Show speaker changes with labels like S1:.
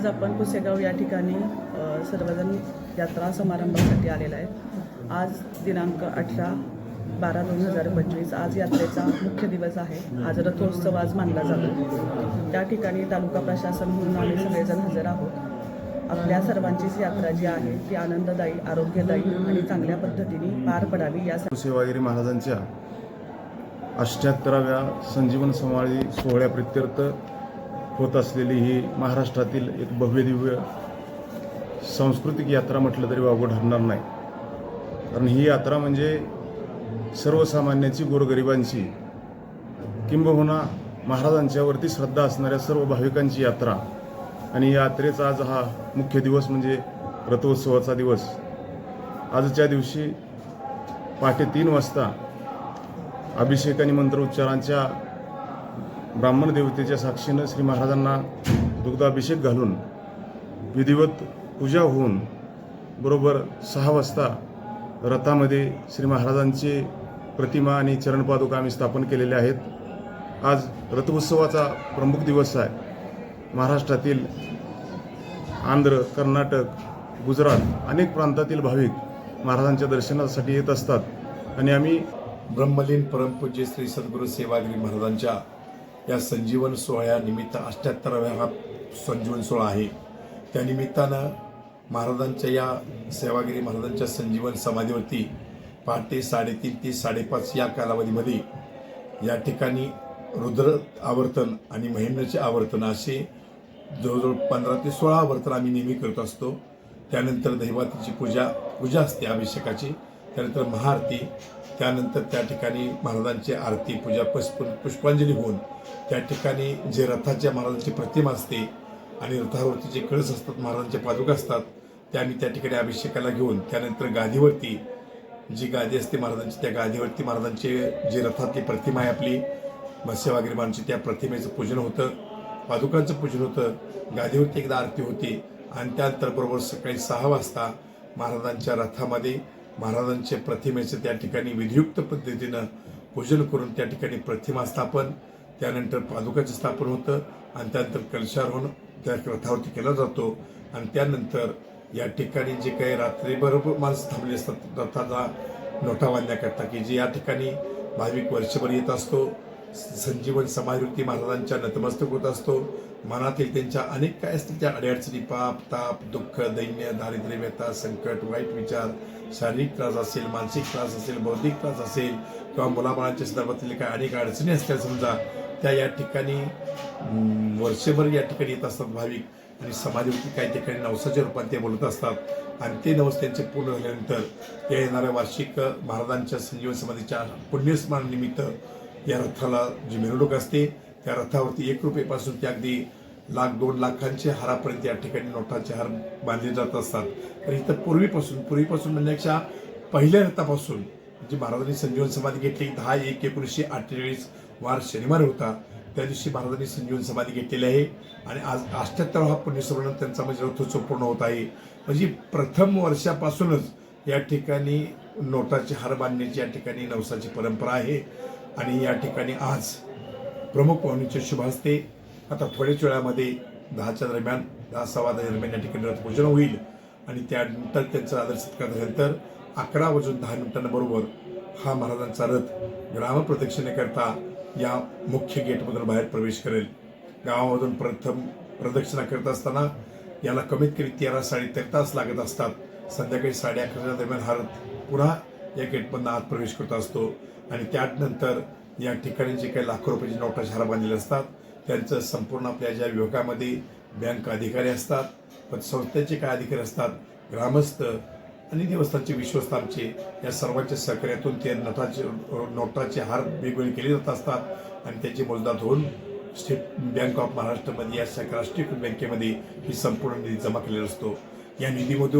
S1: आज आपण पुसेगाव या ठिकाणी सर्वजण यात्रा समारंभासाठी आलेला आहे। आज दिनांक 18/12/2025 आज यात्रेचा मुख्य दिवस आहे। आज रथोत्सव आज मानला जातो। त्या ठिकाणी तालुका प्रशासन म्हणून आम्ही सगळेजण हजर आहोत। आपल्या सर्वांचीच यात्रा जी आहे ती आनंददायी, आरोग्यदायी आणि चांगल्या पद्धतीने पार पडावी यासाठी
S2: सेवागिरी महाराजांच्या 78व्या संजीवन समाधी सोहळ्याप्रित्यर्थ होत असलेली ही महाराष्ट्रातील एक भव्य दिव्य सांस्कृतिक यात्रा म्हटलं तरी वावगं ठरणार नाही। कारण ही यात्रा म्हणजे सर्वसामान्याची, गोरगरिबांची, किंबहुना महाराजांच्यावरती श्रद्धा असणाऱ्या सर्व भाविकांची यात्रा। आणि यात्रेचा आज हा मुख्य दिवस म्हणजे रथोत्सवाचा दिवस। आजच्या दिवशी पहाटे 3 वाजता अभिषेक आणि मंत्रोच्चारांच्या ब्राह्मण देवतेच्या साक्षीनं श्री महाराजांना दुग्धाभिषेक घालून विधिवत पूजा होऊन बरोबर 6 वाजता रथामध्ये श्री महाराजांची प्रतिमा आणि चरणपादुका आम्ही स्थापन केलेल्या आहेत। आज रथोत्सवाचा प्रमुख दिवस आहे। महाराष्ट्रातील आंध्र, कर्नाटक, गुजरात अनेक प्रांतातील भाविक महाराजांच्या दर्शनासाठी येत असतात आणि आम्ही
S3: ब्रह्मलीन परमपूज्य श्री सद्गुरू सेवागिरी महाराजांच्या या संजीवन सोहळ्यानिमित्त 78व्या हा संजीवन सोहळा आहे। त्यानिमित्तानं महाराजांच्या या सेवागिरी महाराजांच्या संजीवन समाधीवरती पहाटे 3:30 ते 5:30 या कालावधीमध्ये या ठिकाणी रुद्र आवर्तन आणि महेंद्रचे आवर्तन असे जवळजवळ 15 ते 16 आवर्तन आम्ही नेहमी करत असतो। त्यानंतर दैवातीची पूजा असते अभिषेकाची, त्यानंतर महाआरती, त्यानंतर त्या ठिकाणी महाराजांची आरती पूजा पुष्पांजली होऊन त्या ठिकाणी जे रथाच्या महाराजांची प्रतिमा असते आणि रथावरती जे कळस असतात, महाराजांच्या पादुका असतात, त्या आम्ही त्या ठिकाणी अभिषेकाला घेऊन त्यानंतर गादीवरती जी गादी असते महाराजांची, त्या गादीवरती महाराजांचे जे रथातली प्रतिमा आहे आपली सेवागिरी महाराजांची, त्या प्रतिमेचं पूजन होतं, पादुकांचं पूजन होतं, गादीवरती एकदा आरती होती आणि त्यानंतर बरोबर सकाळी 6 वाजता महाराजांच्या रथामध्ये महाराजांच्या प्रतिमेचं त्या ठिकाणी विधियुक्त पद्धतीनं पूजन करून त्या ठिकाणी प्रतिमा स्थापन, त्यानंतर पादुकाचं स्थापन होतं आणि त्यानंतर कलशारोहण त्या रथावरती केला जातो। आणि त्यानंतर या ठिकाणी जे काही रात्रीबरोबर माणसं थांबली असतात रथाचा नोटा बांधण्याकरता, की जे या ठिकाणी भाविक वर्षभर येत असतो, संजीवन समाधीवरती महाराजांच्या नतमस्तक होत असतो। मनातील त्यांच्या अनेक काय असतील त्या अडचणी, पाप, ताप, दुःख, दैन्य, दारिद्र्य, व्यथा, संकट, वाईट विचार, शारीरिक त्रास असेल, मानसिक त्रास असेल, बौद्धिक त्रास असेल किंवा मुलाबाळांच्या संदर्भातील काय अनेक अडचणी असतील समजा, त्या या ठिकाणी वर्षभर या ठिकाणी येत असतात भाविक आणि समाधीवरती काही ठिकाणी नवसाच्या रूपात ते बोलत असतात आणि ते नवस त्यांचे पूर्ण झाल्यानंतर या येणाऱ्या वार्षिक महाराजांच्या संजीवन समाधीच्या पुण्यस्मरणानिमित्त या रथाला जी मिरवणूक असते त्या रथावरती 1 रुपयेपासून ते अगदी लाख 2 लाखांचे हारापर्यंत या ठिकाणी नोटाचे हार बांधले जात असतात। तर इथं पूर्वीपासून म्हणण्यापेक्षा पहिल्या रथापासून जी महाराजांनी संजीवन समाधी घेतली 10/1/1948 वार शनिवार होता, त्या दिवशी महाराजांनी संजीवन समाधी घेतलेली आहे आणि आज 78 हा पुण्यस्मरण त्यांचा म्हणजे रथोत्सव पूर्ण होत आहे। म्हणजे प्रथम वर्षापासूनच या ठिकाणी नोटाचे हार बांधण्याची या ठिकाणी नवसाची परंपरा आहे आणि या ठिकाणी आज प्रमुख पाहुणीचे शुभ हस्ते आता थोड्याच वेळामध्ये 10च्या दरम्यान 10:15 दरम्यान या ठिकाणी रथपूजन होईल आणि त्यानंतर त्यांचा आदर सत्कार झाल्यानंतर 11:10 बरोबर हा महाराजांचा रथ ग्रामप्रदक्षिणेकरता या मुख्य गेटमधून बाहेर प्रवेश करेल। गावामधून प्रथम प्रदक्षिणा करत असताना याला कमीत कमी 13-13.5 तास लागत असतात। संध्याकाळी 11:30 दरम्यान हा रथ पुन्हा या गेटमधून आत प्रवेश करत असतो आणि त्यानंतर या ठिकाणी जे काही लाखो रुपयाची नोटाचे हार बांधलेले असतात त्यांचं संपूर्ण आपल्या ज्या विभागामध्ये बँक अधिकारी असतात, पतसंस्थेचे काय अधिकारी असतात, ग्रामस्थ आणि देवस्थानचे विश्वस्त आमचे या सर्वांच्या सहकार्यातून ते नोटाचे हार वेगवेगळे केले जात असतात आणि त्याची मोजदाद होऊन स्टेट बँक ऑफ महाराष्ट्रमध्ये या राष्ट्रीयकृत बँकेमध्ये ही संपूर्ण निधी जमा केलेला असतो। या निधीमधून